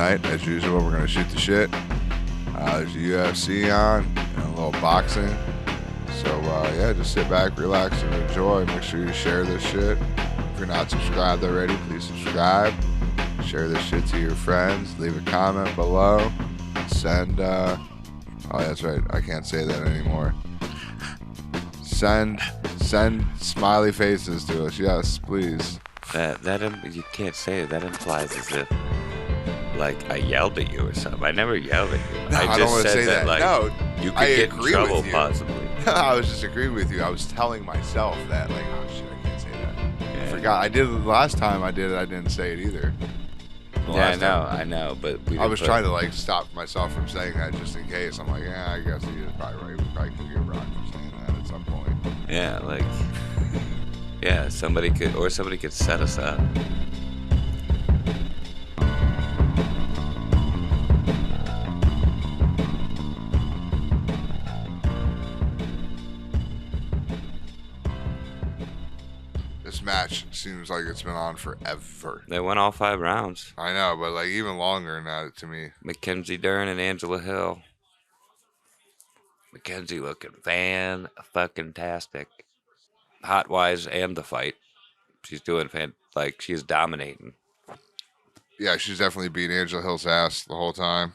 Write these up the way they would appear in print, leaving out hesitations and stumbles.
tonight. As usual, we're going to shoot the shit. There's a UFC on and a little boxing. So, yeah, just sit back, relax, and enjoy. Make sure you share this shit. If you're not subscribed already, please subscribe. Share this shit to your friends. Leave a comment below. Send, oh, that's right. I can't say that anymore. Send smiley faces to us. Yes, please. You can't say it. That implies as if, like, I yelled at you or something. I never yelled at you. No, I don't want to say that. Like, no, you could I get in agree trouble with you. possibly. I was just agreeing with you. I was telling myself that, like, oh shit, I can't say that. Yeah. I forgot. I did it the last time I did it. I didn't say it either. I know, but I was trying to like stop myself from saying that just in case. I'm like, yeah, I guess he is probably right. We probably could get rocked for saying that at some point. Yeah, like, yeah, somebody could set us up. This match seems like it's been on forever. They went all 5 rounds. I know, but like even longer than that to me. Mackenzie Dern and Angela Hill. Mackenzie looking fan-fucking-tastic. Hot-wise and the fight. She's doing she's dominating. Yeah, she's definitely beating Angela Hill's ass the whole time.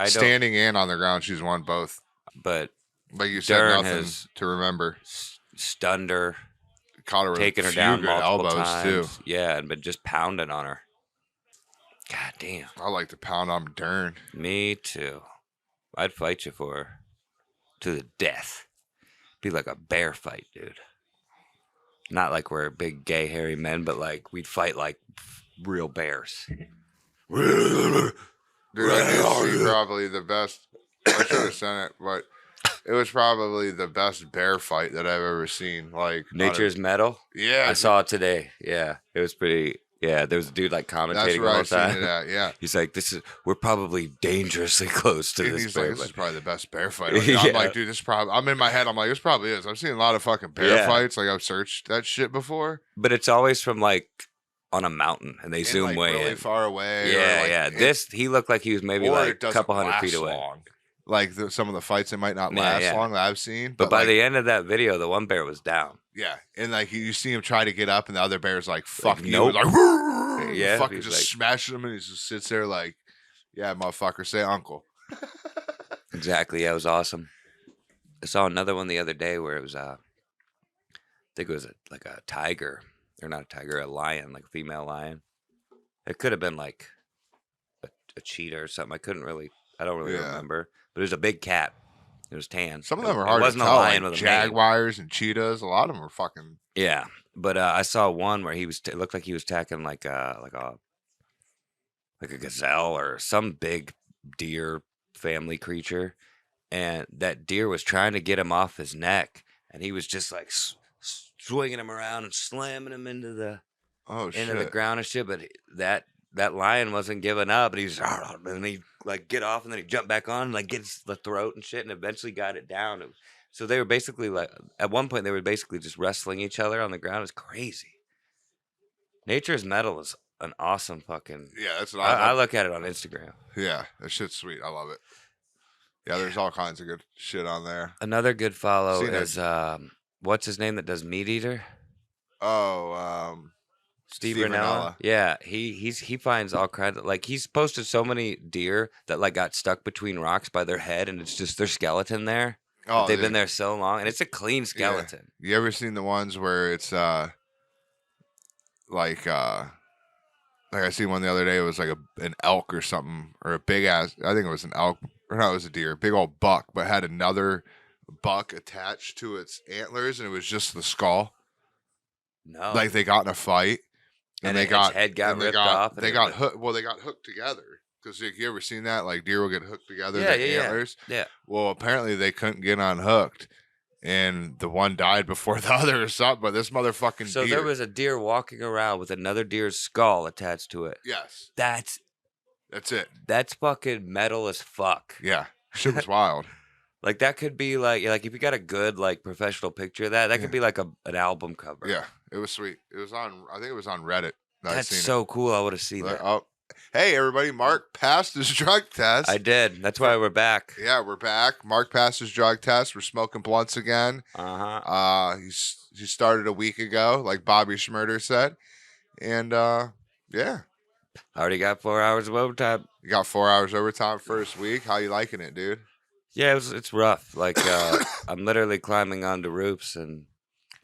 Standing and on the ground, she's won both. But like you said, Dern nothing has to remember. Stunned her. Caught her with taking a her few down good multiple elbows times. too. Yeah, and been just pounding on her. God damn. I like to pound on Dern. Me too. I'd fight you for her. To the death. Be like a bear fight, dude. Not like we're big gay hairy men, but like we'd fight like real bears. Dude, I did see probably the best. I should have sent it, but it was probably the best bear fight that I've ever seen. Like Nature's Metal. Yeah, I saw it today. Yeah, it was pretty. Yeah, there was a dude like commentating that's where all I've the time. seen it at. Yeah, He's like, we're probably dangerously close to and this he's bear. like, this is probably the best bear fight. Yeah. I'm like, dude, this probably. I'm in my head. I'm like, this probably is. I've seen a lot of fucking bear fights. Like I've searched that shit before. But it's always from like on a mountain, and they And, zoom like, way really in. far away. Yeah, or like, yeah. He looked like he was maybe or like it a doesn't couple hundred last feet away. long. Like some of the fights, it might not Yeah, last yeah. long that I've seen. But by like, the end of that video, the one bear was down. yeah, and like you see him try to get up, and the other bear's like, "Fuck you!" nope. Like, Yeah, fucking he's just like- smashing him, and he just sits there like, "Yeah, motherfucker, say uncle." Exactly. Yeah, it was awesome. I saw another one the other day where it was, I think it was like a tiger, or not a tiger, a lion, like a female lion. It could have been like a cheetah or something. I don't really remember. But it was a big cat. It was tan. Some of them are It hard to wasn't tell. a lion Like with a mane. jaguars and cheetahs, a lot of them are fucking. Yeah, but I saw one where he was. It looked like he was attacking like a gazelle or some big deer family creature, and that deer was trying to get him off his neck, and he was just like swinging him around and slamming him into the ground and shit. But that lion wasn't giving up, and and he like get off, and then he jumped back on, and like gets the throat and shit, and eventually got it down. So they were basically like, at one point, they were basically just wrestling each other on the ground. It was crazy. Nature's Metal is an awesome fucking. Yeah, that's what I look at it on Instagram. Yeah, that shit's sweet. I love it. Yeah, there's all kinds of good shit on there. Another good follow Seen is what's his name that does Meat Eater? Oh, Steve Ranella. Yeah, he finds all kinds of, like, he's posted so many deer that like got stuck between rocks by their head, and it's just their skeleton there. Oh, they've been there so long, and it's a clean skeleton. Yeah. You ever seen the ones where it's like I seen one the other day. It was like an elk or something, or a big ass. I think it was an elk, or no, it was a deer, big old buck, but had another buck attached to its antlers, and it was just the skull. No, Like they got in a fight, and its head got ripped off. They got hooked. Well, they got hooked together. Because you ever seen that? Like deer will get hooked together. Yeah, their antlers. Yeah. Well, apparently they couldn't get unhooked, and the one died before the other or something. But this motherfucking So deer. there was a deer walking around with another deer's skull attached to it. Yes, That's it. That's fucking metal as fuck. Yeah, shit was wild. Like that could be like if you got a good like professional picture of that could be like an album cover. Yeah, it was sweet. It was on. I think it was on Reddit. That's so cool. I would have seen that. Oh, Hey, everybody. Mark passed his drug test. I did. That's why we're back. Yeah, we're back. Mark passed his drug test. We're smoking blunts again. He started a week ago, like Bobby Schmurder said. And, yeah. I already got 4 hours of overtime. You got 4 hours overtime first week. How you liking it, dude? Yeah, it's rough. Like, I'm literally climbing onto roofs and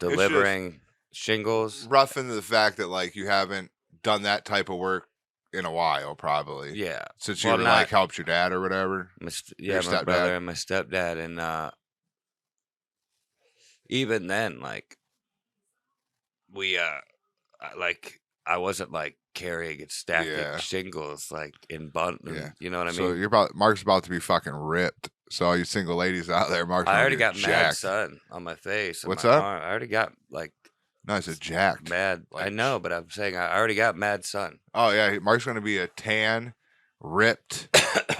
delivering shingles. Rough into the fact that, like, you haven't done that type of work in a while, probably. Yeah. Since you like helped your dad or whatever. My brother and my stepdad, and even then, like I wasn't like carrying and stacking shingles like in bunt. You know what I mean? So Mark's about to be fucking ripped. So all you single ladies out there, Mark's. I already got jacked. mad sun on my face. What's up? Arm. I already got like. No, it's a jacked. Mad. Like, I know, but I'm saying I already got mad sun. Oh yeah, Mark's gonna be a tan, ripped,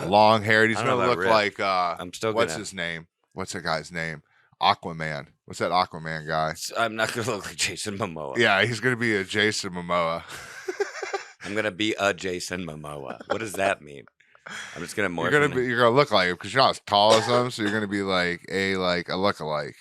long haired. He's gonna look like I'm still. What's his name? What's that guy's name? Aquaman. What's that Aquaman guy? I'm not gonna look like Jason Momoa. Yeah, he's gonna be a Jason Momoa. I'm gonna be a Jason Momoa. What does that mean? I'm just gonna morph. You're gonna look like him because you're not as tall as him, so you're gonna be like a lookalike.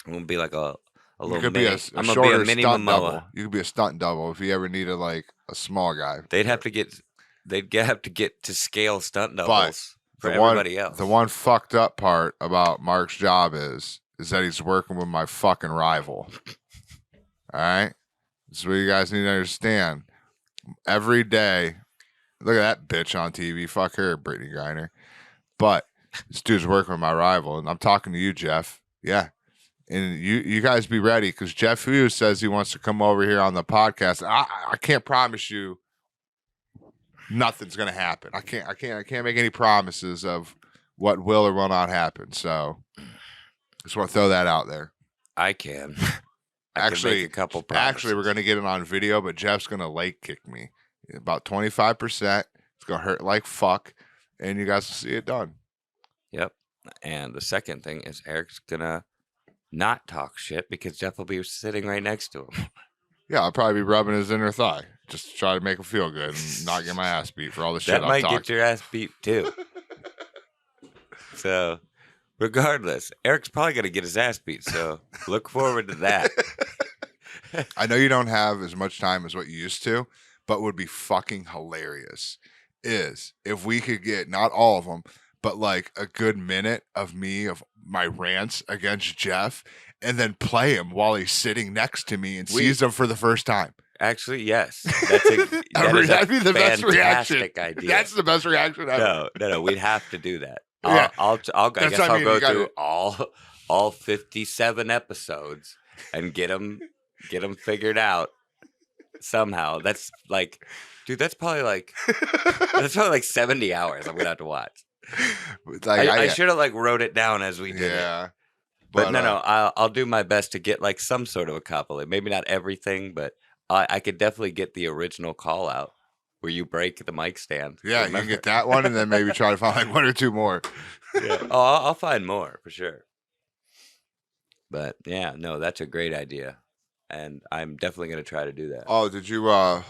I'm gonna be like a little. You could be a shorter stunt double. You could be a stunt double if you ever needed like a small guy. They'd have to get to scale stunt doubles for everybody else. The one fucked up part about Mark's job is that he's working with my fucking rival. All right, this is what you guys need to understand. Every day, look at that bitch on TV. Fuck her, Brittany Griner. But this dude's working with my rival, and I'm talking to you, Jeff. Yeah. And you guys be ready because Jeff Hughes says he wants to come over here on the podcast. I can't promise you nothing's gonna happen. I can't make any promises of what will or will not happen. So just want to throw that out there. I can. Actually, make a couple promises. Actually, we're gonna get it on video, but Jeff's gonna leg kick me about 25%. It's gonna hurt like fuck, and you guys will see it done. Yep. And the second thing is Eric's gonna not talk shit because Jeff will be sitting right next to him. Yeah, I'll probably be rubbing his inner thigh just to try to make him feel good and not get my ass beat for all the shit I'm talking. That might get your ass beat too. So, regardless, Eric's probably going to get his ass beat. So, look forward to that. I know you don't have as much time as what you used to, but would be fucking hilarious is if we could get not all of them, but like a good minute of my rants against Jeff and then play him while he's sitting next to me and sees them for the first time. Actually, yes. That'd be the best reaction. Idea. That's the best reaction ever. No. We'd have to do that. I guess I'll go through all 57 episodes and get them figured out somehow. That's like, dude, that's probably like 70 hours I'm gonna have to watch. Like, I should have like wrote it down as we did it. But no, I'll do my best to get like some sort of a couple. Maybe not everything, but I could definitely get the original call out where you break the mic stand. Yeah, you can get that one and then maybe try to find like one or two more. Yeah. Oh, I'll find more for sure. But yeah, no, that's a great idea. And I'm definitely going to try to do that. Oh, did you, I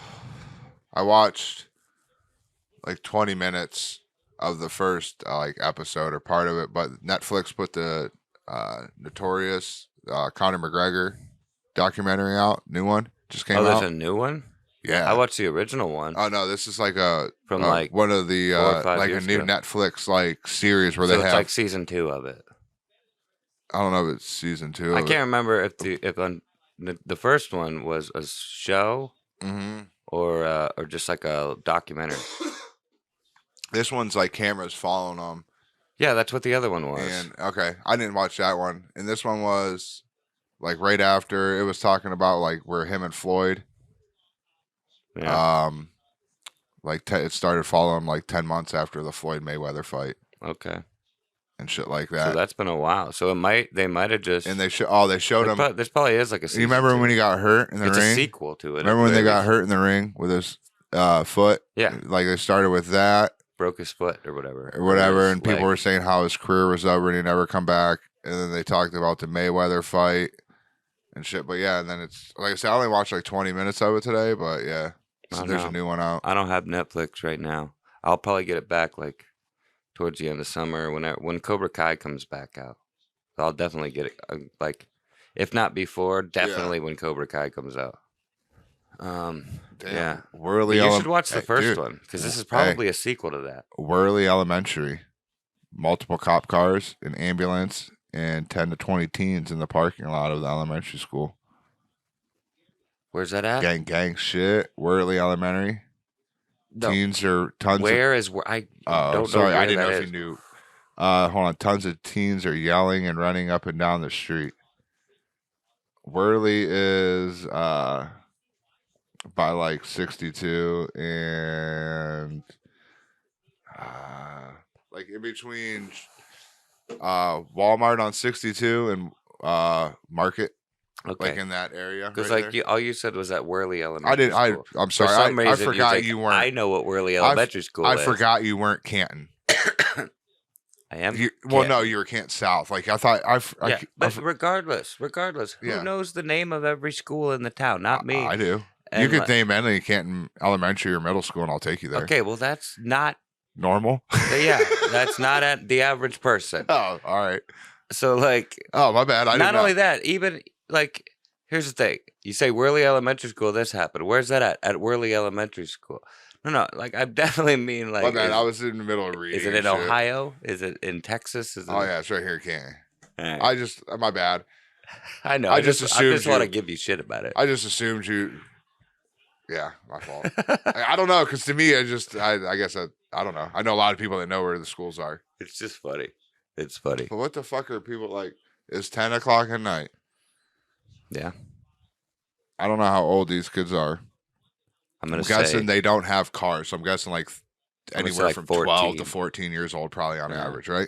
watched like 20 minutes of the first like episode or part of it, but Netflix put the Notorious Conor McGregor documentary out, new one just came out. Oh, there's a new one? Yeah, I watched the original one. Oh no, this is like from like one of the like a new ago. Netflix like series where it's like season 2 of it. I don't know if it's season 2. I can't remember if the first one was a show or just like a documentary. This one's like cameras following them. Yeah, that's what the other one was. And okay, I didn't watch that one. And this one was like right after it was talking about like where him and Floyd. Yeah. It started following like 10 months after the Floyd Mayweather fight. Okay. And shit like that. So that's been a while. So they might have just. And they showed him. This probably is like a. You remember when he got hurt in the ring? It's a sequel to it. Remember when they got hurt in the ring with his foot? Yeah. Like they started with that. Broke his foot or whatever. And people were saying how his career was over and he'd never come back. And then they talked about the Mayweather fight and shit. But yeah, and then it's like I said, I only watched like 20 minutes of it today. But yeah. So I there's a know. new one out. I don't have Netflix right now. I'll probably get it back like towards the end of summer when Cobra Kai comes back out. So I'll definitely get it. Like, if not before, definitely when Cobra Kai comes out. Damn. Yeah. But Worley you should watch the Hey, first dude, one because this is Hey, probably a sequel to that. Worley Elementary. Multiple cop cars, an ambulance, and 10 to 20 teens in the parking lot of the elementary school. Where's that at? Gang shit. Worley Elementary. No. Teens are tons Where is where? I of. don't Sorry, know I where didn't that know if is. you knew. Hold on. Tons of teens are yelling and running up and down the street. Worley is by like 62 and like in between Walmart on 62 and Market. Okay. Like in that area, Because right like there. all you said was at Worley Elementary I didn't. School. I'm For sorry. some I reason, forgot think, you weren't. I know what Worley Elementary School I is. forgot you weren't Canton. I am. Well, no, you were Canton South. Like I thought. But regardless, Yeah. who knows the name of every school in the town? Not me. I do. And You could name any Canton elementary or middle school, and I'll take you there. Okay, well that's not Normal. yeah, that's not at the average person. Oh, all right. So like, Oh, my bad. I didn't not know. only that, even like, here's the thing: you say Worley Elementary School, this happened. Where's that at? At Worley Elementary School. No, like I definitely mean like. My bad. I was in the middle of reading. Is it in shit. Ohio? Is it in Texas? Is it Oh yeah, it's right here, in Canton. Right. My bad. I know. I I just just assumed want to you- give you shit about it. I just assumed you. Yeah, my fault. I don't know, because to me, I guess I don't know. I know a lot of people that know where the schools are. It's just funny. It's funny. But what the fuck are people like? It's 10 o'clock at night. Yeah. I don't know how old these kids are. I'm I'm gonna guessing say they don't have cars, so I'm guessing like I'm gonna say, anywhere like, from 14. 12 to 14 years old, probably on Yeah. average, right?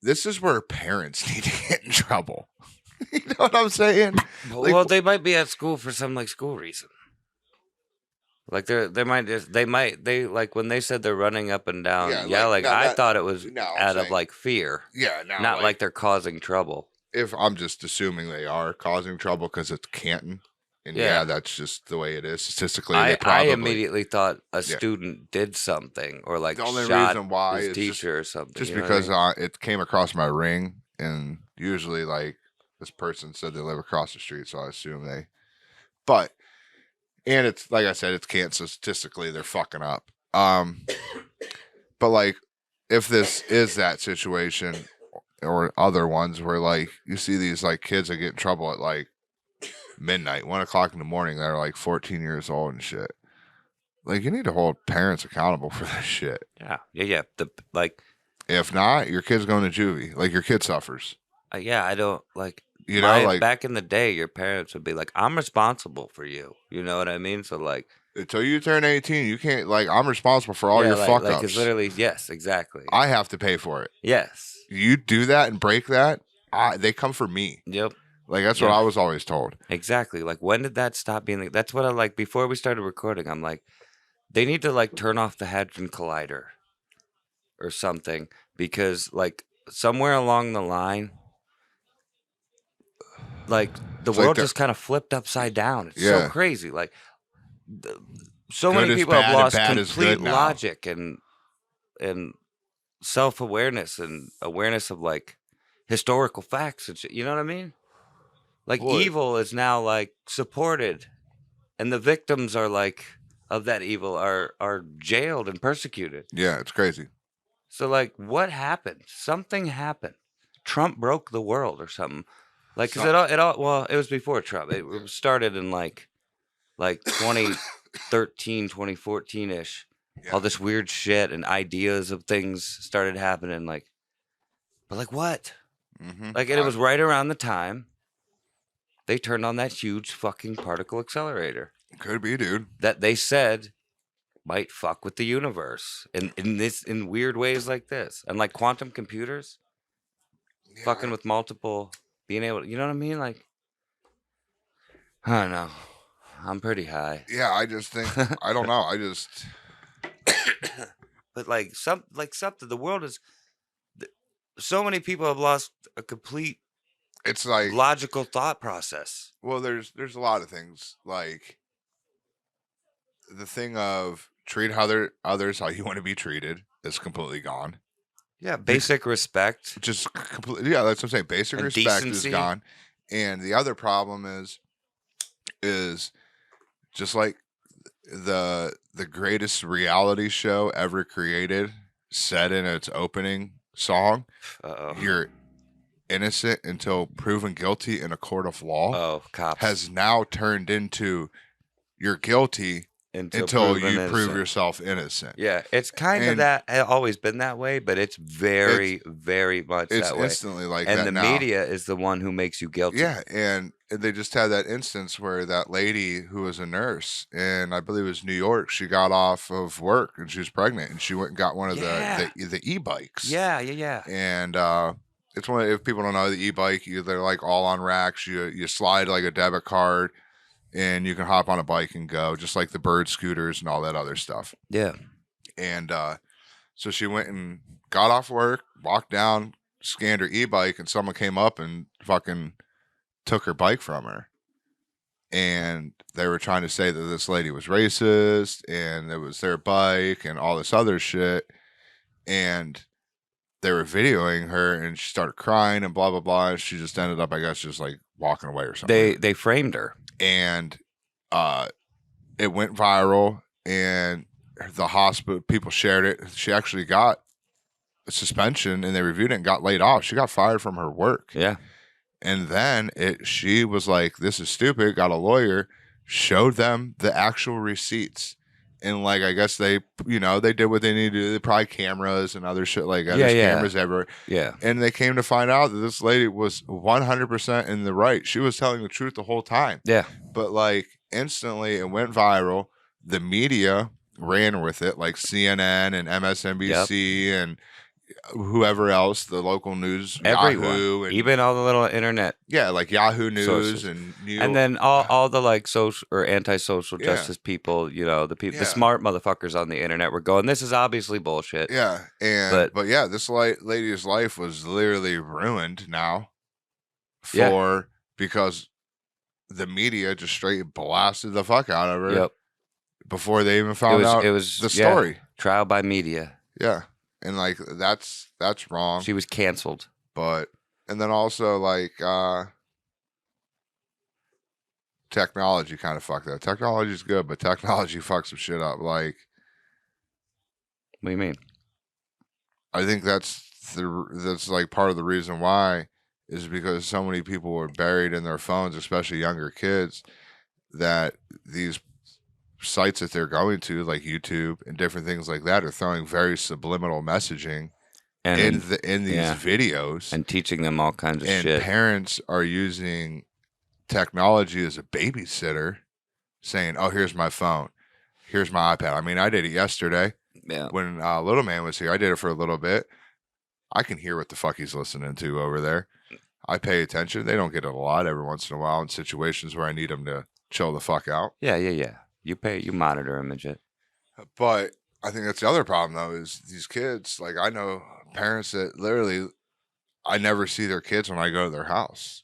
This is where parents need to get in trouble. You know what I'm saying? well, they might be at school for some like school reason. Like they like when they said they're running up and down. Yeah, like no, I that- thought it was no, I'm out of saying- like fear, Yeah, now, not like they're causing trouble. if I'm just assuming they are causing trouble because it's Canton, and Yeah. that's just the way it is statistically. I They probably immediately thought a Yeah. student did something or like The only shot reason why his is teacher or something. just you know what I because mean? it came across my ring, and usually like this person said they live across the street, so I assume they. But and it's like I said, it's Canton, so statistically they're fucking up. But like if this is that situation or other ones where like you see these like kids that get in trouble at like midnight, 1 o'clock in the morning, that are like 14 years old and shit. Like you need to hold parents accountable for this shit. Yeah. If not, your kid's going to juvie. Like your kid suffers. I don't like. You know, like back in the day, your parents would be like, "I'm responsible for you." You know what I mean? So like, until you turn 18, you can't like I'm responsible for all your fuck ups. it's literally yes, exactly. I have to pay for it. Yes. You do that and break that, they come for me. Yep. Like that's what I was always told. Exactly. Like when did that stop being? That's what I like. Before we started recording, I'm like, they need to like turn off the Hadron Collider or something because like somewhere along the line. Like the world just kind of flipped upside down. It's so crazy. Like so many people have lost complete logic and self-awareness and awareness of like historical facts and shit. You know what I mean? Like evil is now like supported, and the victims are like of that evil are jailed and persecuted. Yeah, it's crazy. So like, what happened? Something happened. Trump broke the world or something. Like, cause it was before Trump. It started in like 2013, 2014 ish. Yeah. All this weird shit and ideas of things started happening. Like, but like what? Mm-hmm. Like, and it was right around the time they turned on that huge fucking particle accelerator. Could be, dude. That they said might fuck with the universe in weird ways like this, and like quantum computers, fucking with multiple. Being able to, you know what I mean? Like, I don't know. I'm pretty high. Yeah, I just think, I don't know. I just. But like, something, the world is, so many people have lost a complete, it's like logical thought process. Well, there's a lot of things like the thing of treat others how you want to be treated is completely gone. Yeah, basic respect Just completely. Yeah, that's what I'm saying. Basic and respect is decency. gone, and the other problem is just like the greatest reality show ever created said in its opening song, Uh-oh. you're innocent until proven guilty in a court of law, Oh, cops. has now turned into you're guilty until proven you prove innocent. yourself innocent. Yeah, it's kind of And that. It's always been that way, but it's very, very much it's that way. instantly like And that the now. media is the one who makes you guilty. Yeah, and they just had that instance where that lady who was a nurse in, I believe it was New York, she got off of work and she was pregnant and she went and got one of the e-bikes. Yeah. And it's one, if people don't know, the e-bike, they're like all on racks. You slide like a debit card and you can hop on a bike and go, just like the bird scooters and all that other stuff. Yeah. And so she went and got off work, walked down, scanned her e-bike, and someone came up and fucking took her bike from her. And they were trying to say that this lady was racist and it was their bike and all this other shit. And they were videoing her and she started crying and blah, blah, blah. And she just ended up, I guess, just like walking away or something. They framed her. And it went viral and the hospital people shared it. She actually got a suspension and they reviewed it and got laid off. She got fired from her work. Yeah. And then she was like, this is stupid, got a lawyer, showed them the actual receipts. And like, I guess they did what they needed to do. They probably cameras and other shit like that. There's cameras everywhere. Yeah. And they came to find out that this lady was 100% in the right. She was telling the truth the whole time. Yeah. But like instantly it went viral. The media ran with it, like CNN and MSNBC and whoever else, the local news, everyone, Yahoo, and even all the little internet, like Yahoo News sources. and then all the like social or anti-social justice people, the people, the smart motherfuckers on the internet were going, this is obviously bullshit. Yeah, but yeah, this lady's life was literally ruined now because the media just straight blasted the fuck out of her before they even found out the story. Trial by media. Yeah. And like that's wrong. She was canceled. But and then also like technology kind of fucked that. Technology's good, but technology fucks some shit up. Like, what do you mean? I think that's like part of the reason why is because so many people were buried in their phones, especially younger kids, that these sites that they're going to, like YouTube and different things like that, are throwing very subliminal messaging in these videos and teaching them all kinds of shit. And parents are using technology as a babysitter, saying, "Oh, here's my phone, here's my iPad." I mean, I did it yesterday. Yeah. When little man was here, I did it for a little bit. I can hear what the fuck he's listening to over there. I pay attention. They don't get it a lot. Every once in a while, in situations where I need them to chill the fuck out. Yeah. You monitor them and shit. But I think that's the other problem, though, is these kids. Like, I know parents that literally, I never see their kids when I go to their house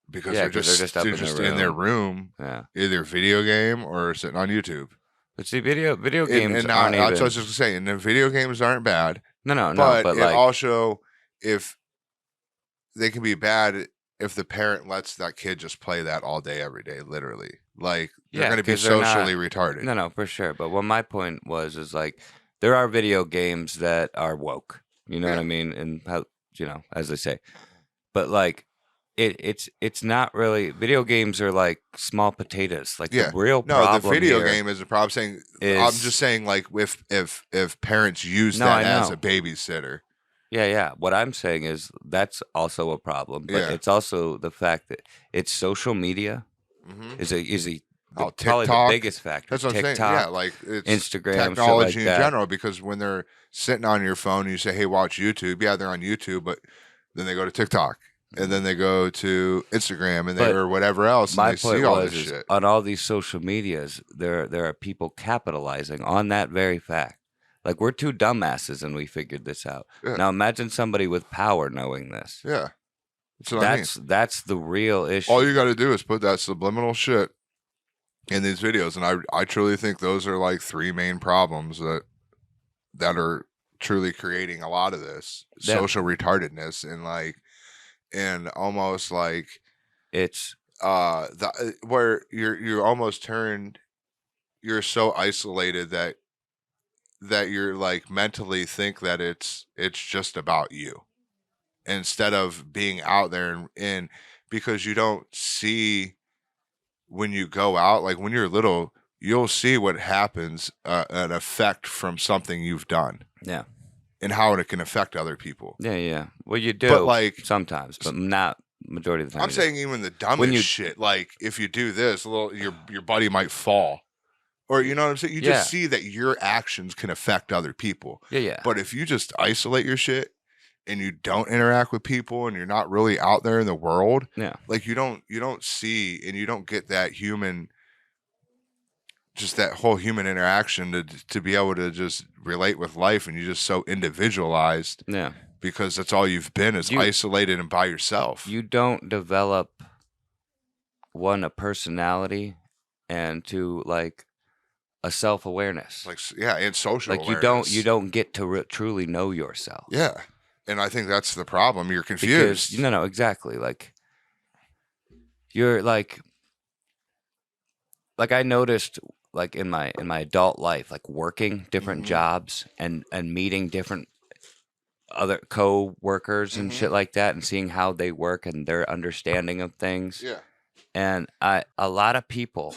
because they're just in their room, either video game or sitting on YouTube. But see, video games aren't even. I was just saying, the video games aren't bad. No. But it also, if they can be bad if the parent lets that kid just play that all day, every day, literally. Like, they're going to be socially retarded. No, for sure. But what my point was is, like, there are video games that are woke. You know what I mean? And how, as they say. But, like, it's not really. Video games are like small potatoes. Like, the real problem. No, the video game is a problem. I'm just saying, like, if parents use that as a babysitter. Yeah. What I'm saying is that's also a problem. But it's also the fact that it's social media is probably the biggest factor. That's what TikTok, I'm saying. Yeah, like it's Instagram, technology shit like in general. Because when they're sitting on your phone and you say, "Hey, watch YouTube," yeah, they're on YouTube, but then they go to TikTok and then they go to Instagram and or whatever else. My and they point see all was this shit. On all these social medias, there are people capitalizing on that very fact. Like, we're two dumbasses and we figured this out. Yeah. Now imagine somebody with power knowing this. Yeah. That's the real issue. All you got to do is put that subliminal shit in these videos, and I truly think those are like three main problems that are truly creating a lot of this Yeah. social retardedness, and almost like It's where you're almost turned, you're so isolated that you're like mentally think that it's just about you instead of being out there, and because you don't see when you go out, like when you're little, you'll see what happens, an effect from something you've done yeah. and how it can affect other people. Yeah, yeah. Well, you do But like sometimes, but not majority of the time. I'm you saying even the dumbest When you- shit, like if you do this, a little your buddy might fall. Or you know what I'm saying? You Yeah. just see that your actions can affect other people. do. Yeah, yeah. But if you just isolate your shit and you don't interact with people and you're not really out there in the world, Yeah. like you don't see and you don't get that human, just that whole human interaction to be able to just relate with life, and you're just so individualized Yeah. because that's all you've been is You- isolated and by yourself. You don't develop a personality and to like a self-awareness. Like yeah, and social Like awareness. you don't get to truly know yourself. Yeah. And I think that's the problem. You're Because confused. no, exactly. Like you're like I noticed like in my adult life, like working different Mhm. jobs and meeting different other co-workers and Mhm. shit like that, and seeing how they work and their understanding of things. Yeah. And a lot of people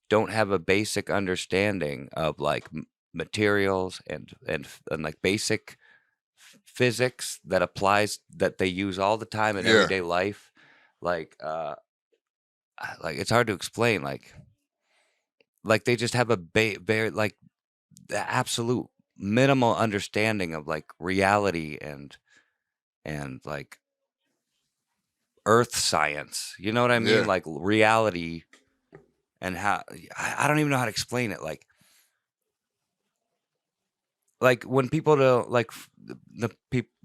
don't have a basic understanding of like materials and like basic physics that applies, that they use all the time in Yeah. everyday life. Like it's hard to explain. Like they just have a very like the absolute minimal understanding of like reality and like earth science. You know what I mean? Yeah. Like reality and how I don't even know how to explain it. Like when people don't like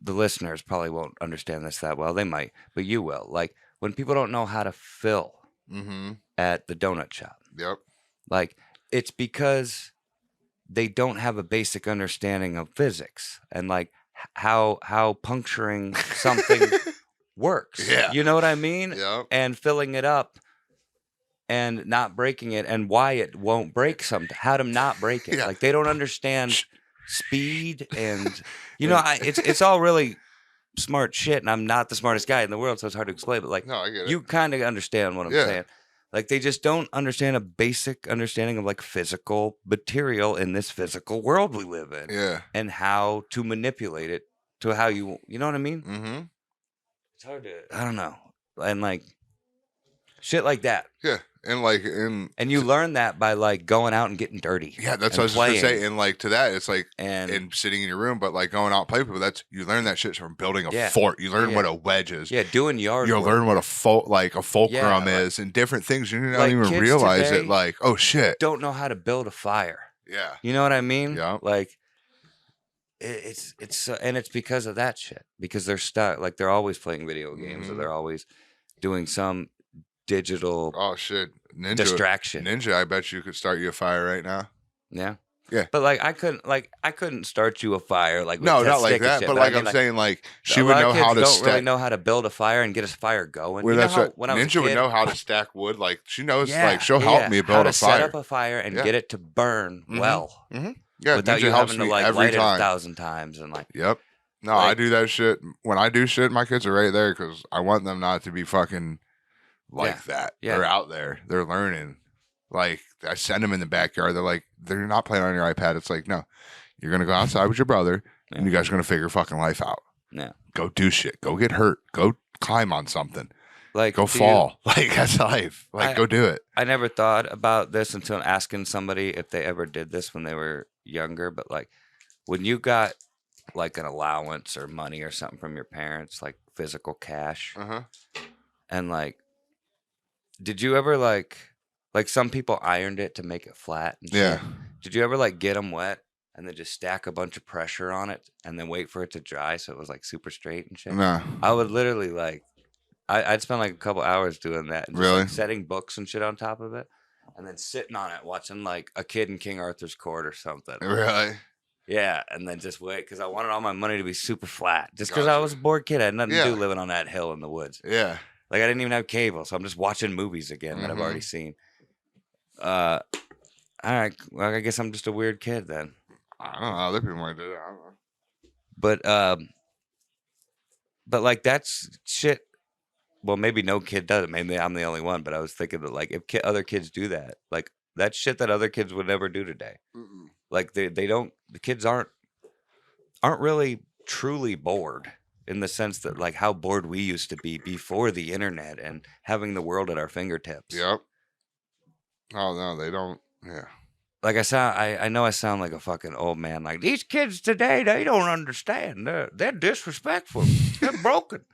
the listeners probably won't understand this that well. They might, but you will. Like when people don't know how to fill Mm-hmm. at the donut shop. Yep. Like it's because they don't have a basic understanding of physics and like how puncturing something works. Yeah. You know what I mean? Yep. And filling it up and not breaking it, and why it won't break how to not break it. Yeah. Like they don't understand speed and you know, it's all really smart shit, and I'm not the smartest guy in the world, so it's hard to explain, but like No, I get it. you kind of understand what I'm Yeah. saying. Like they just don't understand a basic understanding of like physical material in this physical world we live in, Yeah. and how to manipulate it to how you know what I mean? Mm-hmm. It's hard to, I don't know, and like shit like that. Yeah. And like And you learn that by like going out and getting dirty. yeah, that's and what I was just gonna say. playing. And like to that, it's like And and sitting in your room, but like going out and play with people, that's you learn that shit from building a Yeah. fort. You learn Yeah. what a wedge is. yeah, doing yard You'll work. learn what a fulcrum Yeah, like- is, and different things. You don't like even kids realize today it. Like, oh shit. Don't know how to build a fire. Yeah. You know what I mean? Yeah. Like it's and it's because of that shit. Because they're stuck. Like they're always playing video games, or Mhm. they're always doing some digital Oh shit. distraction. Ninja, I bet you could start you a fire right now. Yeah. Yeah. But like I couldn't start you a fire like with No, that not like stick and that. shit, But I like mean, I'm saying, like she a would lot know of kids how to don't really stack. know how to build a fire and get a fire going. Well, You know that's how what when I was a Ninja would kid, know how to stack wood. Like she knows. yeah, Like she'll yeah, help yeah. me how build to a set fire. up a fire and Yeah. get it to burn Mhm. well Yeah, without Ninja you helps having to me like every light it time. 1,000 times and like Yep. No, I Like- do that shit. When I do shit, my kids are right there because I want them not to be fucking like Yeah. that. Yeah. They're out there. They're learning. Like I send them in the backyard. They're like, they're not playing on your iPad. It's like, no, you're gonna go outside with your brother, and you guys are gonna figure fucking life out. Yeah. Go do shit. Go get hurt. Go climb on something. like Go do you- fall. Like that's life. Like go do it. I never thought about this until asking somebody if they ever did this when they were younger, but like when you got like an allowance or money or something from your parents, like physical cash, Uh-huh. and like did you ever like some people ironed it to make it flat and shit? Yeah. Did you ever like get them wet and then just stack a bunch of pressure on it and then wait for it to dry so it was like super straight and shit? No. I would literally like I'd spend like a couple hours doing that and just, Really? like, setting books and shit on top of it and then sitting on it watching like a kid in King Arthur's Court or something. Really? Yeah, and then just wait because I wanted all my money to be super flat. Just because I was a bored kid, I had nothing to do living on that hill in the woods. Yeah. Like I didn't even have cable, so I'm just watching movies again that I've already seen. All right, well I guess I'm just a weird kid then. I don't know. Other people might do that. I don't know. But like that's shit. Well, maybe no kid does it. Maybe I'm the only one. But I was thinking that like if other kids do that, like that's shit that other kids would never do today. Like they don't. The kids aren't really truly bored in the sense that like how bored we used to be before the internet and having the world at our fingertips. Yep. Oh no, they don't. Yeah. Like I know I sound like a fucking old man. Like these kids today, they don't understand. They're disrespectful. They're broken.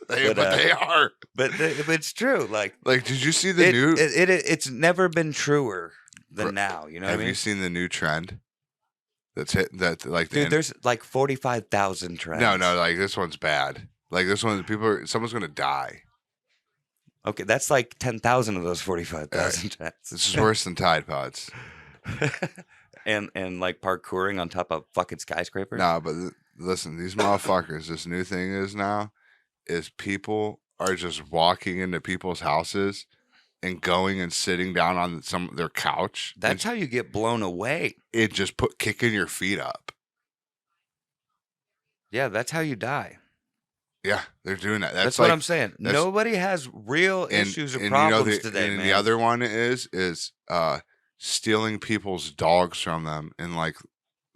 They are. But it's true. Like, did you see the new? It's never been truer than now. You know what I mean? Have you seen the new trend? That's hit that like. Dude, there's like 45,000 trends. No, like this one's bad. Like this one, someone's gonna die. Okay, that's like 10,000 of those 45,000 trends. This is worse than Tide Pods. and like parkouring on top of fucking skyscrapers. Nah, but listen, these motherfuckers. This new thing is people are just walking into people's houses and going and sitting down on their couch. That's how you get blown away. It just kicking your feet up. Yeah, that's how you die. Yeah, they're doing that. That's what I'm saying. Nobody has real issues or problems today, and man. the other one is stealing people's dogs from them in like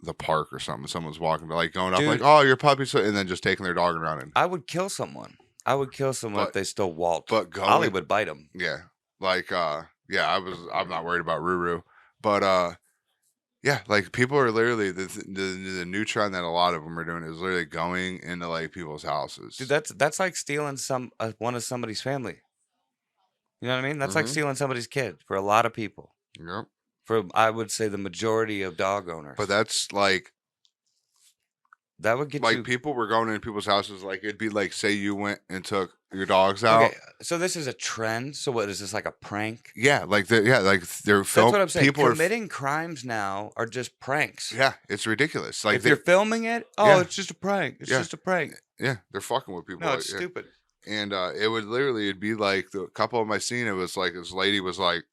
the park or something. Someone's walking, like going up, like, "Oh, your puppy's," and then just taking their dog and running. I would kill someone. if they stole Walt. But Ollie would bite him. Yeah, like I'm not worried about Ruru, but yeah, like people are literally the new trend that a lot of them are doing is literally going into like people's houses. Dude, that's like stealing one of somebody's family. You know what I mean? That's like stealing somebody's kid for a lot of people. Yep. For I would say the majority of dog owners. But that's like that would get like you... people were going into people's houses. Like it'd be like, say you went and took your dogs out. Okay, so this is a trend. So what is this, like a prank? Yeah, like they're That's what I'm saying. People committing crimes now are just pranks. Yeah, it's ridiculous. Like if you're filming it, it's just a prank. It's just a prank. Yeah, they're fucking with people. No, it's stupid. And it'd be like a couple of my scene. It was like this lady was like,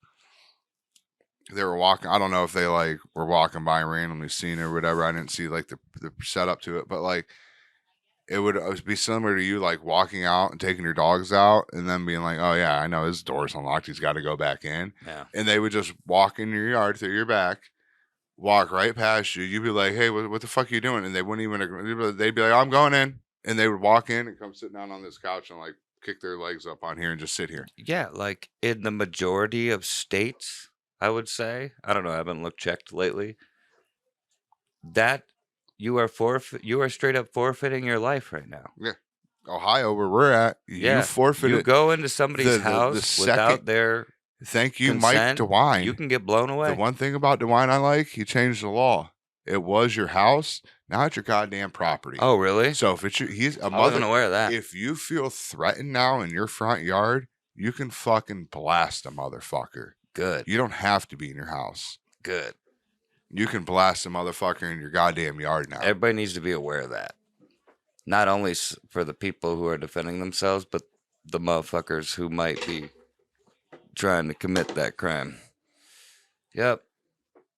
they were walking. I don't know if they like were walking by and randomly seen it or whatever. I didn't see like the setup to it, but like it would be similar to you like walking out and taking your dogs out and then being like, "Oh yeah, I know his door's unlocked. He's got to go back in." Yeah. And they would just walk in your yard through your back, walk right past you. You'd be like, "Hey, what the fuck are you doing?" And they wouldn't even agree. They'd be like, "I'm going in," and they would walk in and come sit down on this couch and like kick their legs up on here and just sit here. Yeah, like in the majority of states. I would say, I don't know, I haven't checked lately, that you are straight up forfeiting your life right now. Yeah. Ohio, where we're at, you forfeited. You go into somebody's house without their thank you, consent, Mike DeWine. You can get blown away. The one thing about DeWine I like, he changed the law. It was your house, now it's your goddamn property. Oh, really? So if he's a mother, I wasn't aware of that. If you feel threatened now in your front yard, you can fucking blast a motherfucker. Good. You don't have to be in your house. Good. You can blast a motherfucker in your goddamn yard now. Everybody needs to be aware of that. Not only for the people who are defending themselves, but the motherfuckers who might be trying to commit that crime. Yep.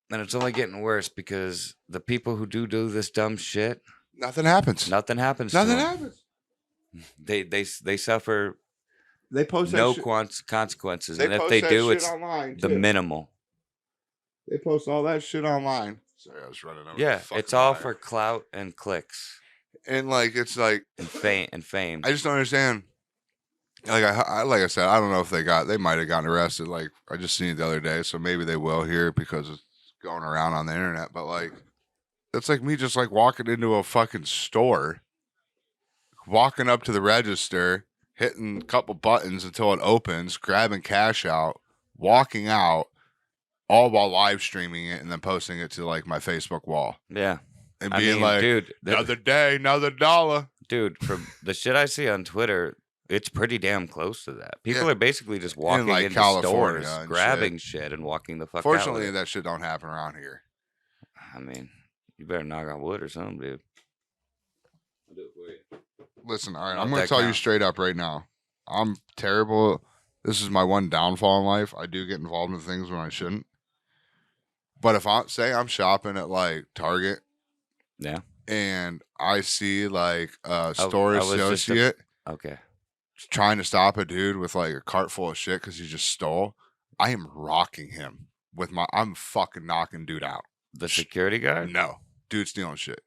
And it's only getting worse because the people who do this dumb shit. Nothing happens. Nothing happens. Nothing happens. They suffer. They post no consequences, and if they do, it's the minimal. They post all that shit online. Sorry, I was running over. Yeah, it's all for clout and clicks, and like it's like and fame. I just don't understand. Like like I said, I don't know if they might have gotten arrested. Like I just seen it the other day, so maybe they will here because it's going around on the internet. But like, that's like me just like walking into a fucking store, walking up to the register, hitting a couple buttons until it opens, grabbing cash out, walking out, all while live streaming it and then posting it to like my Facebook wall. Yeah. And being like, dude, another day, another dollar. Dude, from the shit I see on Twitter, It's pretty damn close to that. People Yeah. are basically just In, walking like, into California stores, and grabbing shit and walking the fuck out Fortunately, with it. that shit don't happen around here. I mean, you better knock on wood or something, dude. I'll do it for you. Listen, all right, know I'm if going that to tell you counts. straight up right now. I'm terrible. This is my one downfall in life. I do get involved in things when I shouldn't. But if I'm shopping at like Target, Yeah. and I see like a I store was just associate Okay. trying to stop a dude with like a cart full of shit because he just stole, I am rocking him with I'm fucking knocking dude out. The security guard? No, dude stealing shit.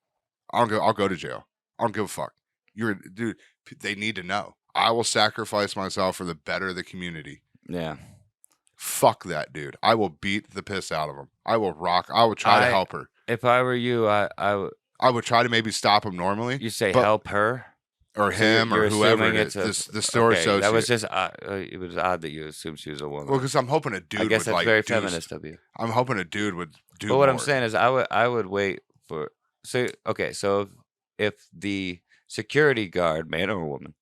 I'll go to jail. I don't give a fuck. Dude. They need to know. I will sacrifice myself for the better of the community. Yeah. Fuck that dude. I will beat the piss out of him. I will try to help her. If I were you, I would try to maybe stop him normally. You say help her? Or So him you're or whoever it assuming is. The store associate. That was just it was odd that you assumed she was a woman. Well, because I'm hoping a dude I guess would that's like very feminist of you. I'm hoping a dude would do But what more. I'm saying is I would wait for so if the security guard, man or woman,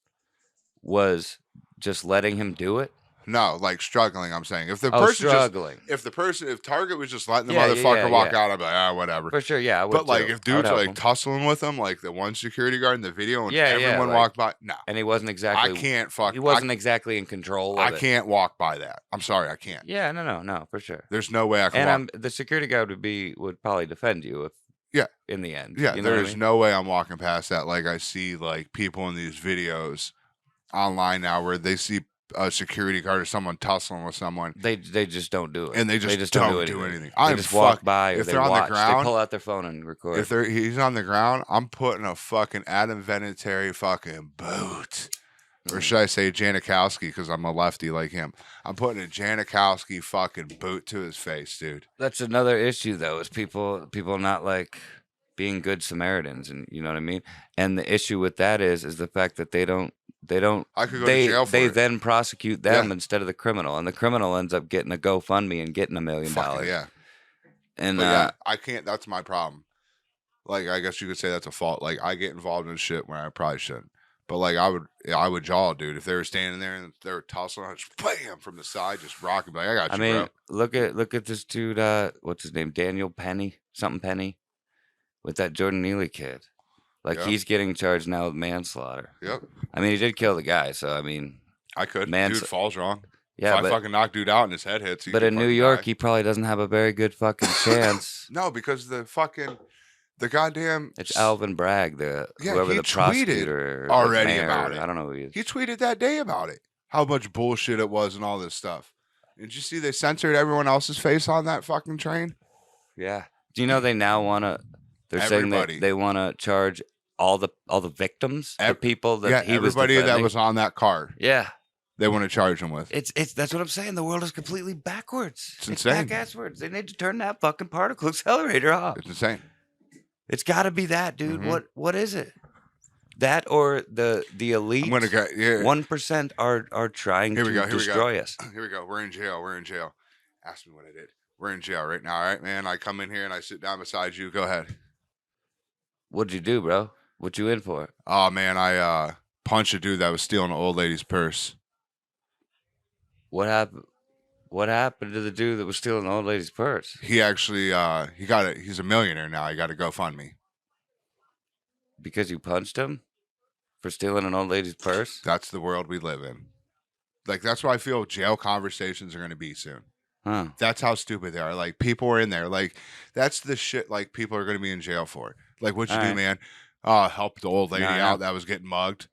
was just letting him do it. No, like struggling, I'm saying. If the struggling. If Target was just letting the motherfucker walk out, I'd be like, whatever. For sure, yeah. I would but like too. if dude's like tussling with him, like the one security guard in the video and everyone walked by, no. And he wasn't exactly He wasn't exactly in control of I can't walk by that. I'm sorry, I can't. Yeah, no, for sure. There's no way I can the security guard would probably defend you if in the end. Yeah, you know there's no way I'm walking past that. Like I see like people in these videos online now where they see a security guard or someone tussling with someone. They just don't do it. And they just don't do anything. They just walk by or if they they're on watch. the ground, they pull out their phone and record. If he's on the ground, I'm putting a fucking Adam Vinatieri fucking boot. Or should I say Janikowski because I'm a lefty like him. I'm putting a Janikowski fucking boot to his face, dude. That's another issue though, is people not like being good Samaritans, and you know what I mean? And the issue with that is the fact that they don't I could go to jail for they it. then prosecute them instead of the criminal, and the criminal ends up getting a GoFundMe and getting $1 million. Yeah. And I can't. That's my problem. Like I guess you could say that's a fault. Like I get involved in shit when I probably shouldn't. But like I would jaw, dude. If they were standing there and they were tussling, I'd just bam from the side, just rocking. Like I got you, bro. Look at this dude. What's his name? Daniel Penny, with that Jordan Neely kid. Like he's getting charged now with manslaughter. Yep. I mean, he did kill the guy, so I mean, I could. Dude falls wrong. Yeah, if I fucking knock dude out and his head hits. But in New York, he probably doesn't have a very good fucking chance. No, because the goddamn. It's Alvin Bragg, whoever the prosecutor already mayor, about it. I don't know who he is. He tweeted that day about it. How much bullshit it was and all this stuff. Did you see they censored everyone else's face on that fucking train? Yeah. Do you know they now want to? They're saying that they want to charge all the victims, the people that he was defending. Everybody that was on that car. Yeah. They want to charge him with. It's that's what I'm saying. The world is completely backwards. It's insane. Back-asswards. They need to turn that fucking particle accelerator off. It's insane. It's got to be that, dude. Mm-hmm. What is it? That or the elite? I'm gonna go. 1% are trying to destroy us. Here we go. We're in jail. Ask me what I did. We're in jail right now. All right, man. I come in here and I sit down beside you. Go ahead. What'd you do, bro? What you in for? Oh man, I punched a dude that was stealing an old lady's purse. What happened? What happened to the dude that was stealing the old lady's purse? He actually he's a millionaire now. He got a GoFundMe. Because you punched him for stealing an old lady's purse? That's the world we live in. Like that's what I feel jail conversations are going to be soon. Huh. That's how stupid they are. Like people are in there. Like that's the shit like people are going to be in jail for. Like what'd you do, man? Help the old lady out that was getting mugged.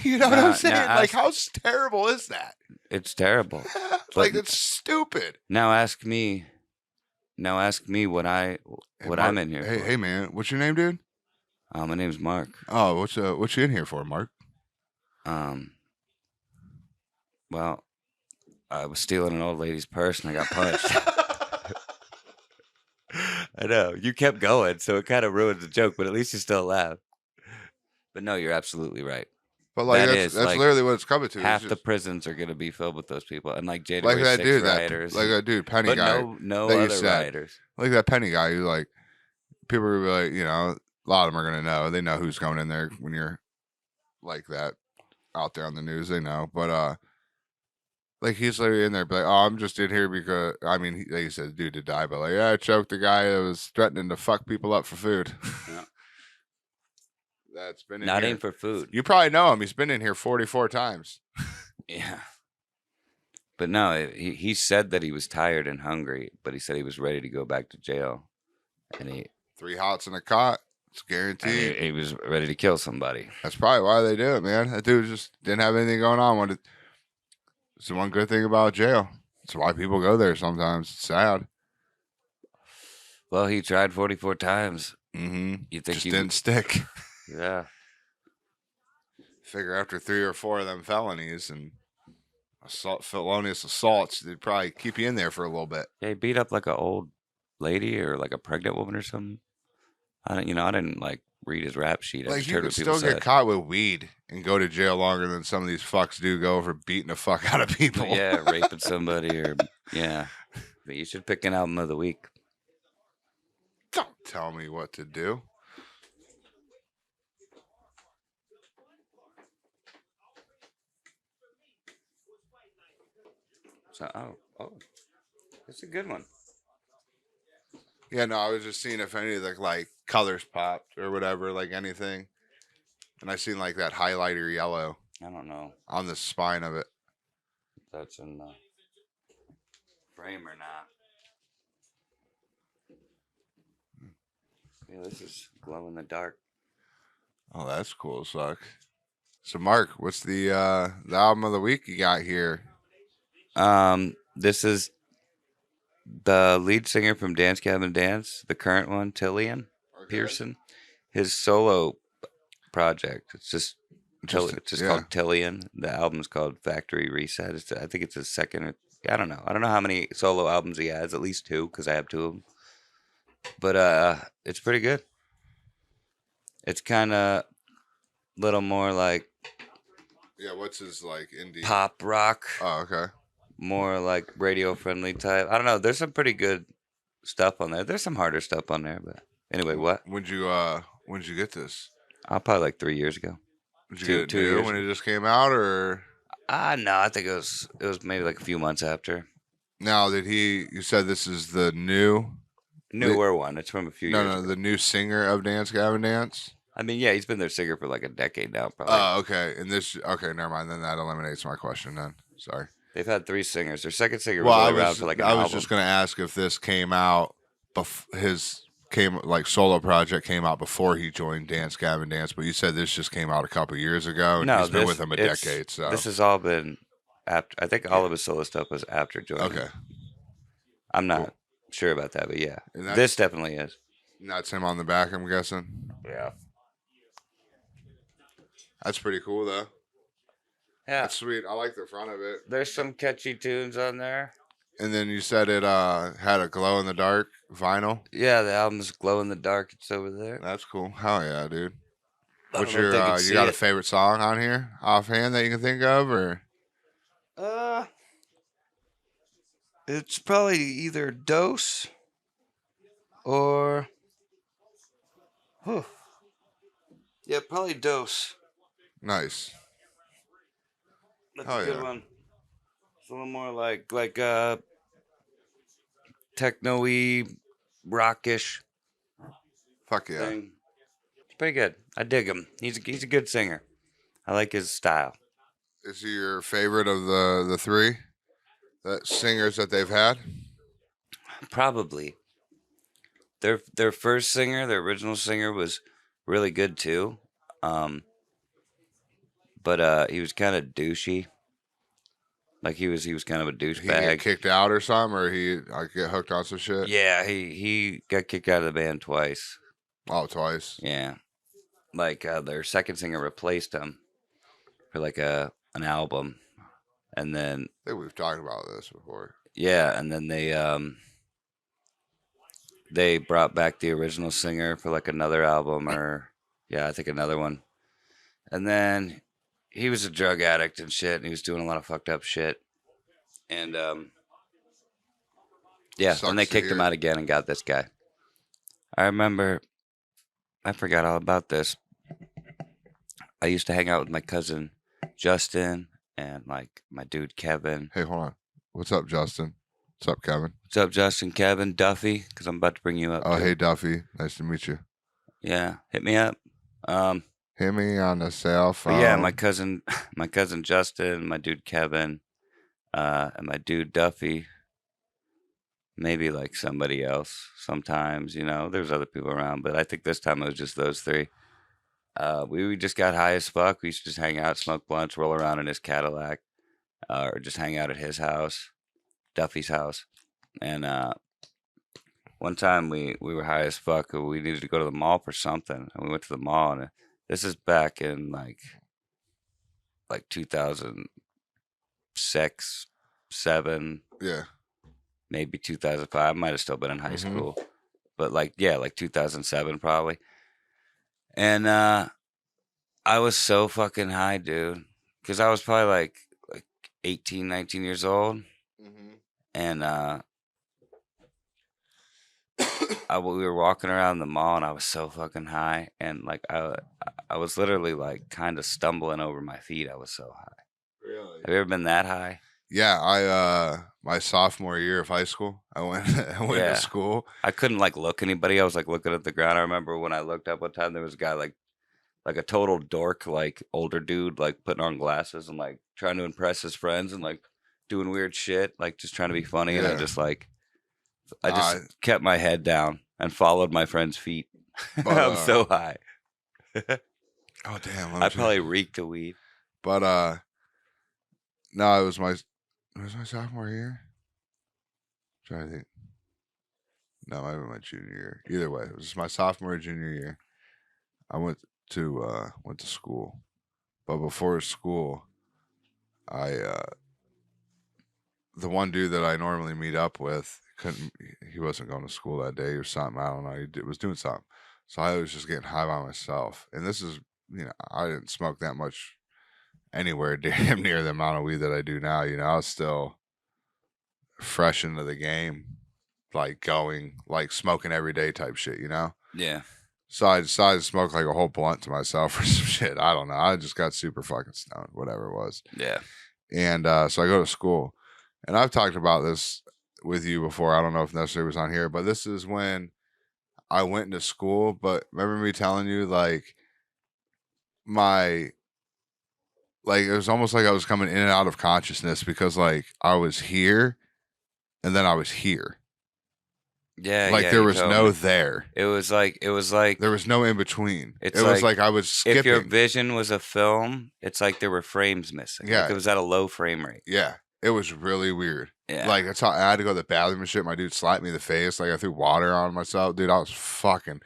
You know what I'm saying? Like how terrible is that? It's terrible. Like it's stupid. Now ask me what I'm in here for. Hey man, what's your name, dude? My name's Mark. Oh, what you in here for, Mark? Well, I was stealing an old lady's purse and I got punched. I know. You kept going, so it kind of ruins the joke, but at least you still laugh. But no, you're absolutely right. But like that's like literally what it's coming to. Half the prisons are going to be filled with those people, and like January 6th rioters, like that dude Penny but guy, no other rioters. Like that Penny guy who like people are gonna be like, a lot of them are gonna know. They know who's going in there when you're like that. out there on the news, they know. But like he's like in there, be like, oh, I'm just in here because I mean, like he said, the dude to die, but like, yeah, I choked the guy that was threatening to fuck people up for food. Yeah. That's been in Not here. aim for food. You probably know him. He's been in here 44 times. Yeah. But no, he said that he was tired and hungry, but he said he was ready to go back to jail, and 3 hots in a cot. It's and guaranteed. he was ready to kill somebody. That's probably why they do it, man. That dude just didn't have anything going on. It's the one good thing about jail. It's why people go there sometimes. It's sad. Well, he tried 44 times. Mm-hmm. You think Just he didn't stick. Yeah. Figure after 3 or 4 of them felonies and felonious assaults, they'd probably keep you in there for a little bit. Yeah, he beat up like an old lady or like a pregnant woman or something. I didn't like read his rap sheet. I Like just you heard could what people still get said. caught with weed and go to jail longer than some of these fucks do go for beating the fuck out of people. Yeah, raping somebody or yeah. But you should pick an album of the week. Don't tell me what to do. So it's a good one. Yeah, no, I was just seeing if any of the like colors popped or whatever, like anything. And I seen like that highlighter yellow I don't know on the spine of it. if that's in the frame or not. Yeah, this is glow in the dark. Oh, that's cool as fuck. So Mark, what's the album of the week you got here? This is the lead singer from Dance Gavin Dance, the current one, Tilian Pearson. His solo project. It's just called Tilian. The album's called Factory Reset. I think it's his second. I don't know. I don't know how many solo albums he has. At least 2, because I have 2 of them. But it's pretty good. It's kind of little more like Yeah, what's his like indie pop rock. Oh, okay. More like radio friendly type. I don't know. There's some pretty good stuff on there. There's some harder stuff on there, but anyway, what? When'd you get this? Probably like 3 years ago. Did you get it new when it just came out, or? No, I think it was maybe like a few months after. Now, you said this is the newer one. It's from a few years ago. the new singer of Dance Gavin Dance? I mean, yeah, he's been their singer for like a decade now, probably. Oh, okay. And okay, never mind. Then that eliminates my question then. Sorry. They've had 3 singers. Their second singer was around for like an album. I was just going to ask if this came out, solo project came out before he joined Dance Gavin Dance, but you said this just came out a couple years ago, and he's been with them a decade. So this has all been after. I think all of his solo stuff was after joining. Okay. I'm not sure about that, but yeah, this definitely is. And that's him on the back, I'm guessing. Yeah. That's pretty cool, though. Yeah. That's sweet. I like the front of it. There's some catchy tunes on there. And then you said it had a glow in the dark vinyl. Yeah, the album's glow in the dark. It's over there. That's cool. Hell yeah, dude. What's your you got a favorite song on here offhand that you can think of, or? It's probably either Dose or yeah, probably Dose. Nice. That's a good one. It's a little more like techno-y, rockish. Fuck yeah. Thing. It's pretty good. I dig him. He's a good singer. I like his style. Is he your favorite of the 3 singers that they've had? Probably. Their first singer, their original singer, was really good too. But he was kind of douchey. Like he was kind of a douchebag. He get kicked out or something, or he get hooked on some shit. Yeah, he got kicked out of the band twice. Oh, twice. Yeah, like their second singer replaced him for like an album, and then I think we've talked about this before. Yeah, and then they brought back the original singer for like another album, or I think another one, and then he was a drug addict and shit, and he was doing a lot of fucked up shit. And then they kicked him out again and got this guy. I remember, I forgot all about this. I used to hang out with my cousin Justin, and like my dude Kevin. Hey, hold on. What's up, Justin? What's up, Kevin? What's up, Justin? Kevin, Duffy, because I'm about to bring you up. Oh, too. hey, Duffy. Nice to meet you. Yeah, hit me up. Hit me on the cell phone. But yeah, my cousin Justin, my dude Kevin, and my dude Duffy. Maybe like somebody else sometimes, there's other people around, but I think this time it was just those three. We just got high as fuck. We used to just hang out, smoke blunts, roll around in his Cadillac, or just hang out at his house, Duffy's house. And one time we were high as fuck. We needed to go to the mall for something, and we went to the mall. And this is back in like 2006, 7. Yeah. Maybe 2005. I might have still been in high school, but like 2007 probably. And I was so fucking high, dude, because I was probably like 18, 19 years old, and we were walking around the mall, and I was so fucking high, and like I was literally like kind of stumbling over my feet. I was so high. Really? Have you ever been that high? Yeah, I my sophomore year of high school, I went to school. I couldn't like look anybody. I was like looking at the ground. I remember when I looked up one time, there was a guy like a total dork, like older dude, like putting on glasses and like trying to impress his friends and like doing weird shit, like just trying to be funny. And I just kept my head down and followed my friend's feet. But, I'm so high. Oh damn! I probably reeked of weed. But no, it was my sophomore year. I'm trying to think. No, it might be my junior year. Either way, it was my sophomore or junior year. I went to school, but before school, the one dude that I normally meet up with he wasn't going to school that day or something. I don't know. He was doing something, so I was just getting high by myself. And this is, I didn't smoke that much anywhere damn near the amount of weed that I do now. I was still fresh into the game, like smoking every day type shit. Yeah. So I decided to smoke like a whole blunt to myself or some shit. I don't know. I just got super fucking stoned, whatever it was. Yeah. And so I go to school, and I've talked about this with you before. I don't know if necessarily was on here, but this is when I went into school. But remember me telling you, it was almost like I was coming in and out of consciousness because like I was here and then I was here. Yeah, like there was no there. It was like there was no in between. It was like I was skipping. If your vision was a film, it's like there were frames missing. Yeah, like it was at a low frame rate. Yeah, it was really weird. Yeah, like that's how I had to go to the bathroom and shit. My dude slapped me in the face. Like I threw water on myself, dude. I was fucking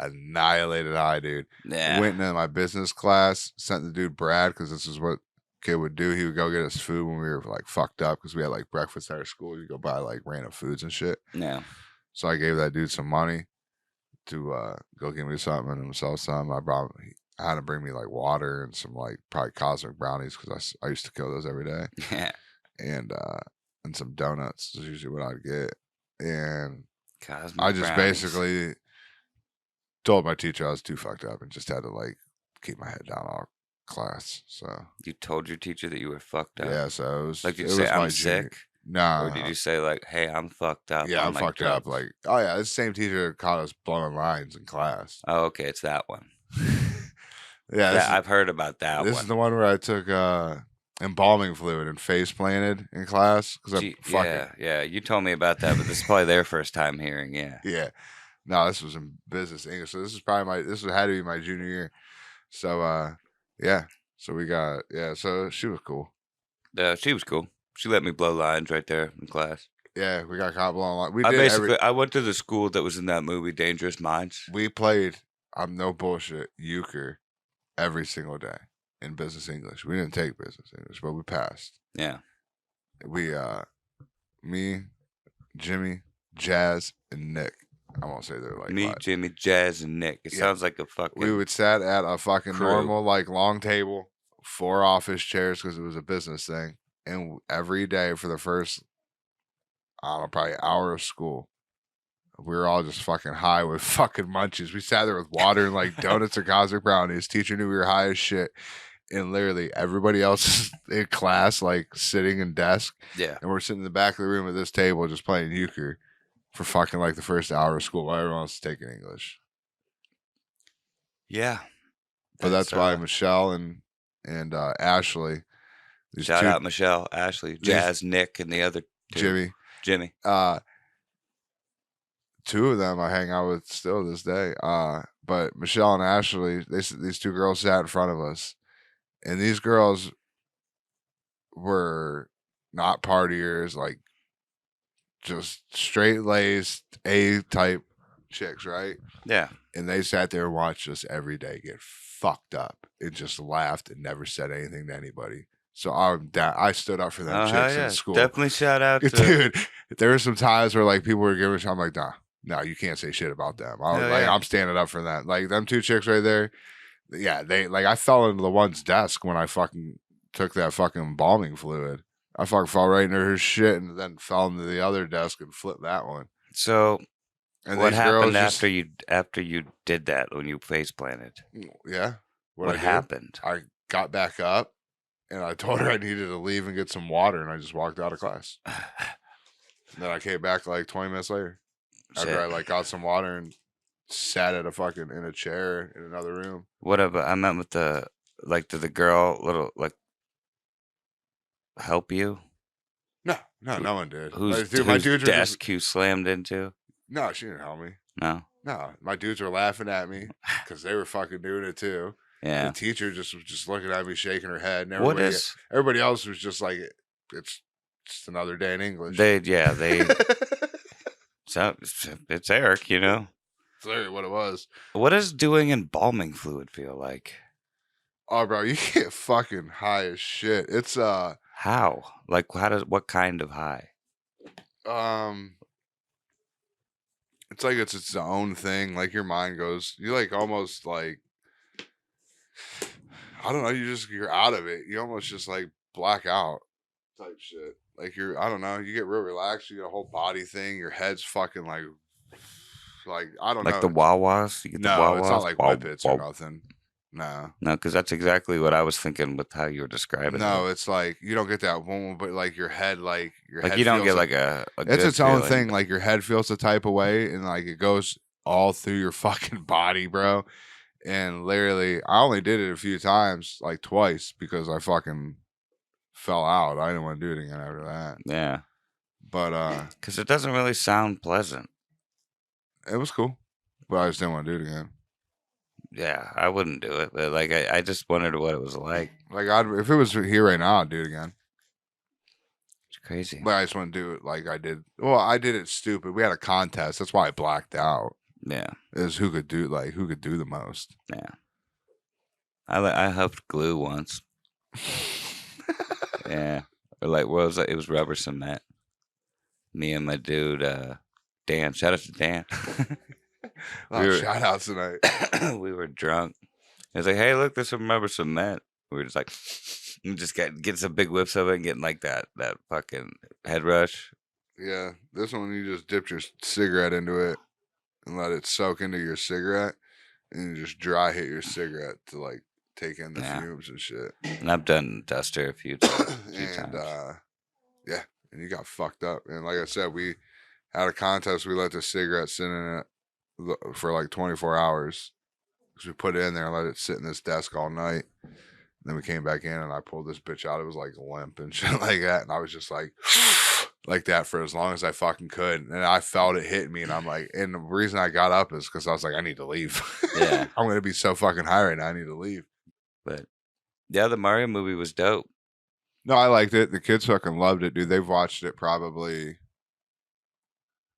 annihilated high, dude. Yeah, went into my business class. Sent the dude Brad because this is what kid would do. He would go get us food when we were like fucked up because we had like breakfast at our school. You go buy like random foods and shit. Yeah. So I gave that dude some money to go get me something and himself some. I had to bring me like water and some like probably cosmic brownies because I used to kill those every day. Yeah. And some donuts is usually what I'd get. And cosmic I just brownies. basically told my teacher I was too fucked up and just had to like keep my head down all class. So you told your teacher that you were fucked up? Yeah, so it was like, did you say I'm sick? No. Or did you say like, hey, I'm fucked up? Yeah, I'm fucked up. Like, oh yeah, it's the same teacher that caught us blowing lines in class. Oh, okay, it's that one. Yeah, I've heard about that one. This is the one where I took embalming fluid and face planted in class. Yeah, you told me about that, but this is probably their first time hearing. Yeah. Yeah. No, this was in business English. So this is probably had to be my junior year. So yeah. So we got so she was cool. She was cool. She let me blow lines right there in class. Yeah, we got caught blowing lines. I went to the school that was in that movie Dangerous Minds. We played, I'm no bullshit, euchre every single day in business English. We didn't take business English, but we passed. Yeah. We me, Jimmy, Jazz, and Nick. I won't say they're like me, Jimmy, Jazz, and Nick. It sounds like a fucking. We would sat at a fucking crew. Normal like long table, 4 office chairs because it was a business thing, and every day for the first, I don't know, probably hour of school, we were all just fucking high with fucking munchies. We sat there with water and like donuts and cosmic brownies. Teacher knew we were high as shit, and literally everybody else is in class, like sitting in desk, Yeah. and we're sitting in the back of the room at this table just playing euchre for fucking like the first hour of school while everyone else is taking English. Yeah. But that's why Michelle and Ashley, these shout two, out Michelle, Ashley, Jazz, Nick, and the other two. Jimmy. Two of them I hang out with still to this day. But Michelle and Ashley, these two girls sat in front of us, and these girls were not partiers, like just straight laced A type chicks, right? Yeah. And they sat there and watched us every day get fucked up and just laughed and never said anything to anybody. So I'm down. I stood up for them chicks in school. Definitely shout out to dude. There were some times where like people were giving a shit. I'm like, nah, no, you can't say shit about them. I'm standing up for them. Like them two chicks right there. Yeah, they like I fell into the one's desk when I fucking took that fucking embalming fluid. I fucking fell right into her shit and then fell into the other desk and flipped that one. So and what happened after you did that when you face planted? Yeah. What happened? I got back up and I told her I needed to leave and get some water, and I just walked out of class. And then I came back like 20 minutes later after I like got some water and sat at in a chair in another room. What about I meant with did the girl little like help you? No one did. Whose desk you slammed into? No, she didn't help me. No, my dudes were laughing at me because they were fucking doing it too. Yeah, the teacher was just looking at me, shaking her head. And everybody else was just like, it's just another day in English. So it's Eric, you know. It's literally what it was. What does doing embalming fluid feel like? Oh, bro, you get fucking high as shit. It's how? Like what kind of high? It's like it's its own thing. Like your mind goes, you like almost like, I don't know, you're out of it. You almost just like black out type shit. Like I don't know, you get real relaxed. You get a whole body thing. Your head's fucking like I don't know. Like the wah-wahs? You get the wah-wahs? It's not like whippets or nothing. No, because that's exactly what I was thinking with how you were describing. No, it's like you don't get that one, but like your head, you don't get like a it's its own thing. Like your head feels the type of way, and like it goes all through your fucking body, bro. And literally, I only did it a few times, like twice, because I fucking fell out. I didn't want to do it again after that. Yeah, but because it doesn't really sound pleasant. It was cool, but I just didn't want to do it again. Yeah, I wouldn't do it, but like I just wondered what it was like. Like if it was here right now, I'd do it again. It's crazy. But I just want to do it like I did. Well, I did it stupid. We had a contest. That's why I blacked out. Yeah, is who could do the most. Yeah, I huffed glue once. Yeah, or like what was it? It was rubber cement. Me and my dude Dan. Shout out to Dan. Shout outs tonight. We were drunk. It was like, hey, look, there's some rubber cement. We were just like, just getting some big whiffs of it and getting like that fucking head rush. Yeah, this one you just dipped your cigarette into it and let it soak into your cigarette, and you just dry hit your cigarette to like take in the fumes and shit. And I've done Duster a few times. Yeah, and you got fucked up. And like I said, we had a contest. We let the cigarette sit in it for like 24 hours. So we put it in there and let it sit in this desk all night. And then we came back in and I pulled this bitch out. It was like limp and shit like that. And I was just like that for as long as I fucking could. And I felt it hit me. And I'm like, and the reason I got up is because I was like, I need to leave. Yeah. I'm going to be so fucking high right now. I need to leave. But yeah, the Mario movie was dope. No, I liked it. The kids fucking loved it, dude. They've watched it probably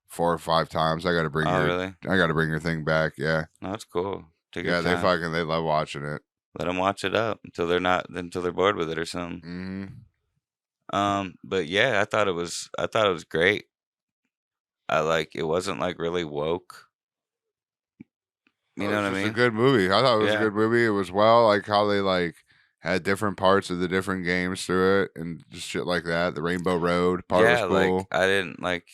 4 or 5 times. I got to bring really? I got to bring your thing back. Yeah. No, that's cool. They love watching it. Let them watch it up until they're bored with it or something. Mm-hmm. But yeah, I thought it was great. It wasn't like really woke. You know what I mean? It's a good movie. I thought it was a good movie. It was like how they like had different parts of the different games through it and just shit like that. The Rainbow Road part was cool. Like I didn't like.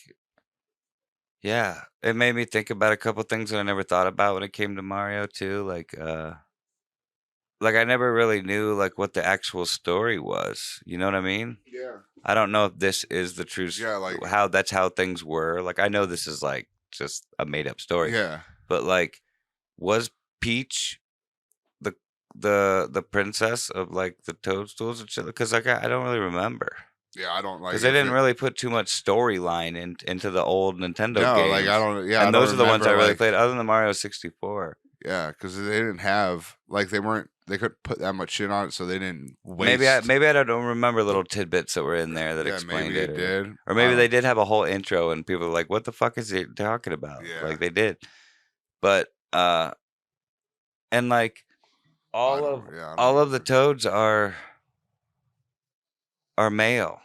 Yeah, it made me think about a couple things that I never thought about when it came to Mario too. Like, like I never really knew like what the actual story was. You know what I mean? Yeah. I don't know if this is the true Yeah, like how that's how things were. Like I know this is like just a made up story, yeah. but like was Peach the the princess of like the Toadstools and shit? Because like I don't really remember. Yeah, I don't like Because they if didn't it really put too much storyline into the old Nintendo no, like I games, don't yeah, I and don't those are the ones I remember really like played, other than the Mario 64. yeah, because they didn't have like they couldn't put that much shit on it, so they didn't Maybe waste. I don't remember little tidbits that were in there that Yeah, explained maybe it, it did. or I maybe they don't. did have a whole intro, and people were like, "What the fuck is he talking about?" Yeah, Like they did, but and like I all don't. of Yeah, I don't all of the remember. toads are male.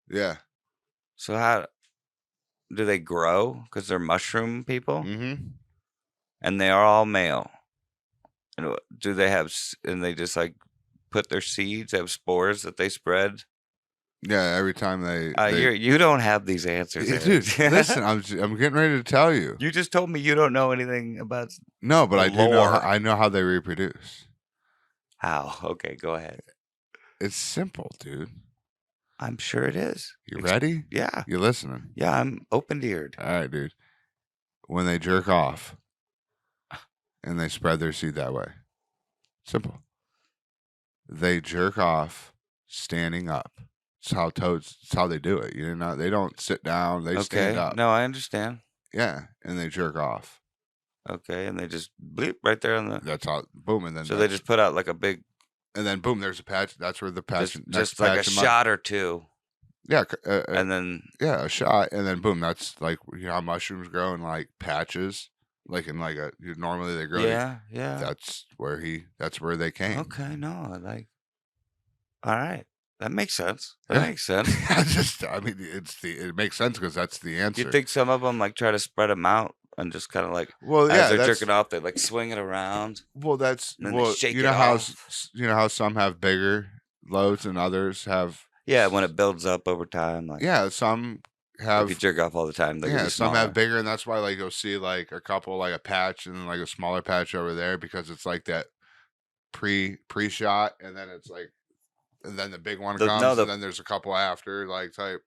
Yeah. So how do they grow? Because they're mushroom people, Mm-hmm. and they are all male. And do they have? And they just like put their seeds, have spores that they spread. Yeah. Every time they You don't have these answers, dude, listen, Eric. I'm getting ready to tell you. You just told me you don't know anything about No, but the I do know how lore. I know how they reproduce. How? Okay, go ahead. It's simple, dude. I'm sure it is. You ready? Yeah. You listening? Yeah, I'm open-eared. All right, dude. When they jerk off and they spread their seed that way, simple. They jerk off standing up. It's how toads. It's how they do it. You know, they don't sit down. They stand Okay. up. No, I understand. Yeah, and they jerk off. Okay, and they just bleep right there on the. That's how. Boom, and then So they just put out like a big, and then boom. There's a patch. That's where the patch. Next just like a patch. shot or two, Yeah, and then yeah, a shot, and then boom. That's like you know how mushrooms grow in like patches, like in like a. Normally they grow. yeah, yeah. That's where he. That's where they came. Okay, no, I like. All right, that makes sense. That Yeah. makes sense. I mean, it makes sense because that's the answer. You think some of them like try to spread them out and just kind of like Well, as yeah, they're that's jerking off, they like swing it around. well, that's And then they shake you it know how off. you know how some have bigger loads and others have. Yeah, when it builds up over time, like Yeah, some if have. you jerk off all the time, they're gonna Yeah, be some smaller. have bigger, and that's why like you'll see like a couple like a patch and then like a smaller patch over there because it's like that pre shot, and then it's like, and then the big one comes, and then there's a couple after like type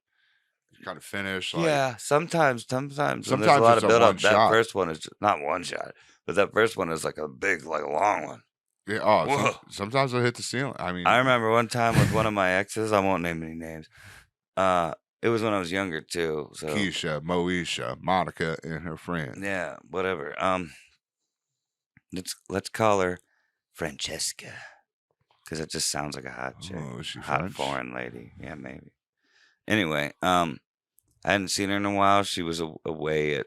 kind of finish. Like Yeah, sometimes when there's a sometimes lot it's of a build one up, that shot. first one is not one shot, but that first one is like a big, like a long one. Yeah. Oh, Whoa. sometimes they'll hit the ceiling. I mean, I remember one time with one of my exes. I won't name any names. It was when I was younger too. So Keisha, Moesha, Monica, and her friend. yeah, whatever. Let's call her Francesca because it just sounds like a hot chick, Oh, is she hot French? foreign lady. Yeah, maybe. Anyway, I hadn't seen her in a while. She was away at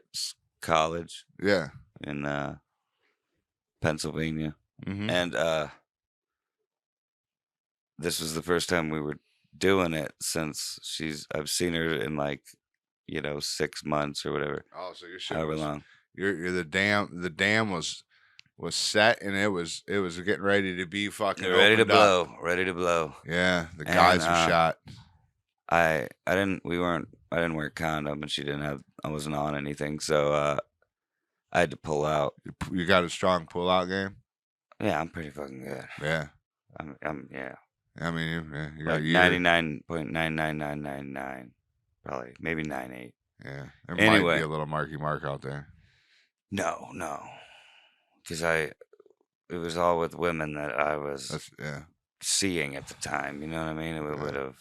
college Yeah. in Pennsylvania, Mm-hmm. and this was the first time we were doing it since I've seen her in like 6 months or whatever, Oh, so your shit however was long. you're the dam was set and it was getting ready to be fucking They're ready to opened up. blow, ready to blow. Yeah, the guys are shot. I didn't wear a condom, and she didn't have. I wasn't on anything, so I had to pull out. You got a strong pull out game. Yeah, I'm pretty fucking good. Yeah, I'm yeah. I mean, you got Like a year. 99.99999, probably maybe 98. Yeah, there might Anyway. be a little Marky Mark out there. No, because it was all with women that I was seeing at the time. You know what I mean? It would have.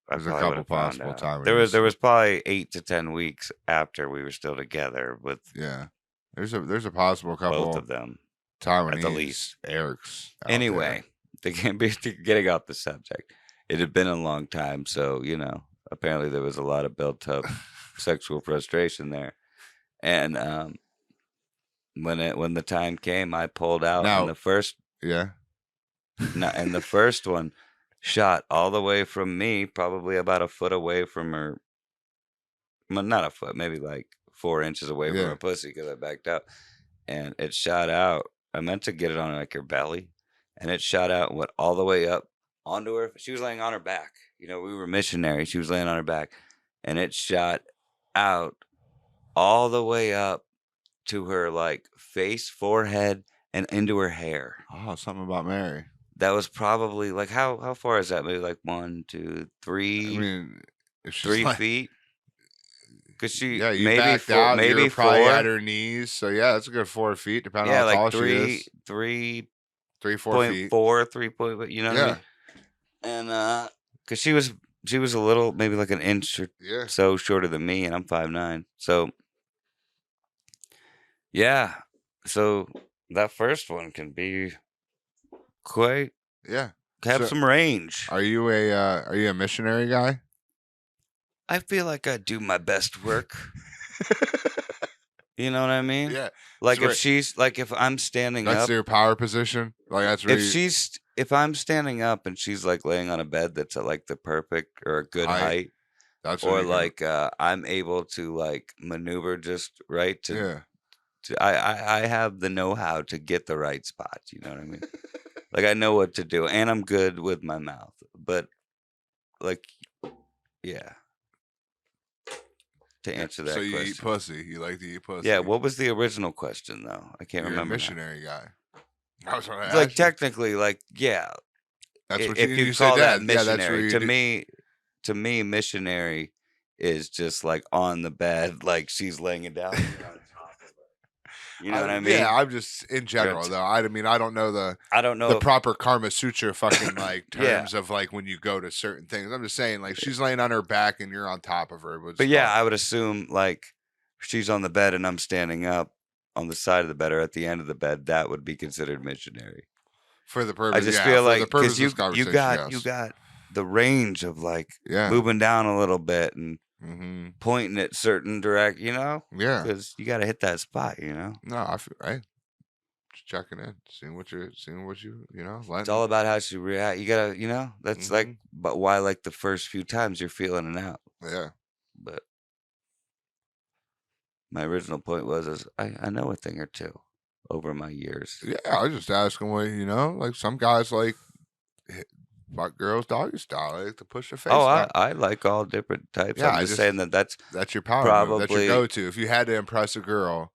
There's a couple possible times. There was probably 8 to 10 weeks after we were still together with. Yeah, there's a possible couple. Both of them. Taiwanese, at the least. Eric's. Anyway, getting off the subject. It had been a long time, so apparently there was a lot of built-up sexual frustration there, and when the time came, I pulled out. Now, and the first and the first one shot all the way from me, probably about a foot away from her. Well, not a foot, maybe like 4 inches away from her pussy because I backed up, and it shot out. I meant to get it on like her belly, and it shot out and went all the way up onto her. She was laying on her back. We were missionaries. She was laying on her back, and it shot out all the way up to her like face, forehead, and into her hair. Oh, something about Mary. That was probably like how far is that? Maybe like 1, 2, I 3, mean, if she's 3 like, feet. Cause she yeah, you maybe backed 4, out. maybe You're probably at 4. her knees. So yeah, that's a good 4 feet, depending on Yeah, how like tall she 3, is. 3 4 feet. 4, 3 point. You know what I Yeah, mean? And cause she was a little, maybe like an inch or yeah, so shorter than me, and I'm 5'9". So yeah, so that first one can be quite yeah. have So, some range. are you a missionary guy? I feel like I do my best work. You know what I mean? Yeah. Like So if she's like if I'm standing that's up, your power position. Like that's really if I'm standing up and she's like laying on a bed that's at like the perfect or a good height. height, That's what or you can. like I'm able to like maneuver just right Yeah. I have the know-how to get the right spot. You know what I mean? Like I know what to do, and I'm good with my mouth. But like, yeah. To answer that So you question. eat pussy. You like to eat pussy. Yeah. What was the original question though? I can't You're remember. a missionary guy. That's what I Like asked you. technically, like yeah. That's what If you you call said that that. Yeah, that's where missionary, you to me, missionary is just like on the bed, like she's laying it down. You know what I mean? Yeah, I'm just in general though. I mean, I don't know the proper Karma Sutra fucking like terms of like when you go to certain things. I'm just saying like she's laying on her back and you're on top of her. But yeah, I would assume like she's on the bed and I'm standing up on the side of the bed or at the end of the bed. That would be considered missionary. For the purpose, I just feel like because you yes. got the range of like Yeah. moving down a little bit and Mm-hmm. pointing at certain direct, you know? Yeah. Because you got to hit that spot, you know? No, I feel right. Just checking in, seeing what you know. It's all about how she react. You gotta, you know, that's like, but why like the first few times you're feeling it out. Yeah. But my original point was I know a thing or two over my years. Yeah, I was just asking what you know. Like some guys like fuck girls doggy style. They like to push their face. Oh, down. I like all different types. Yeah, I'm just saying that's your power probably move. That's your go-to. If you had to impress a girl,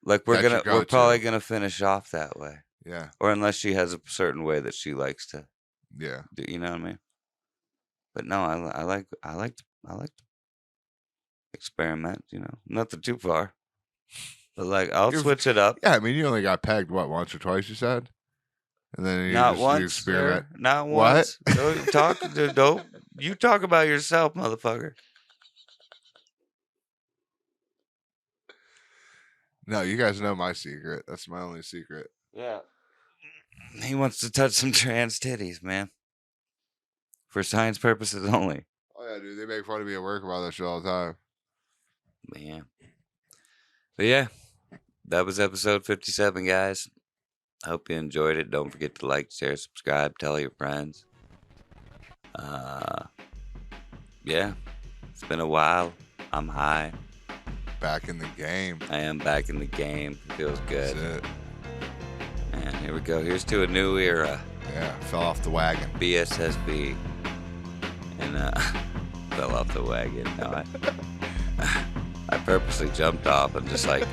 like we're probably gonna finish off that way. Yeah. Or unless she has a certain way that she likes to. Yeah. Do you know what I mean? But no, I like to experiment. You know, nothing too far. But like I'll switch it up. Yeah, I mean you only got pegged once or twice. You said. And then you not just, once, you experiment. Sir. Not once. Don't you talk about yourself, motherfucker. No, you guys know my secret. That's my only secret. Yeah. He wants to touch some trans titties, man. For science purposes only. Oh yeah, dude. They make fun of me at work about that shit all the time. Man. But yeah, that was episode 57, guys. I hope you enjoyed it. Don't forget to like, share, subscribe, tell your friends. Yeah, it's been a while. I'm high. Back in the game. I am back in the game. Feels good. That's it. And here we go. Here's to a new era. Yeah, fell off the wagon. BSSB. And fell off the wagon. No, I purposely jumped off and just like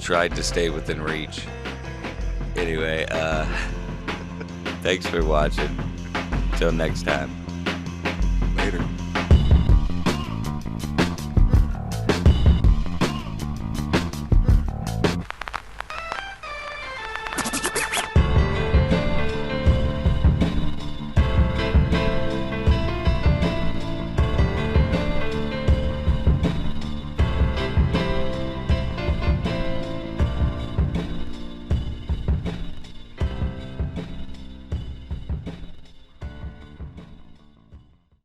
tried to stay within reach. Anyway, thanks for watching. Till next time.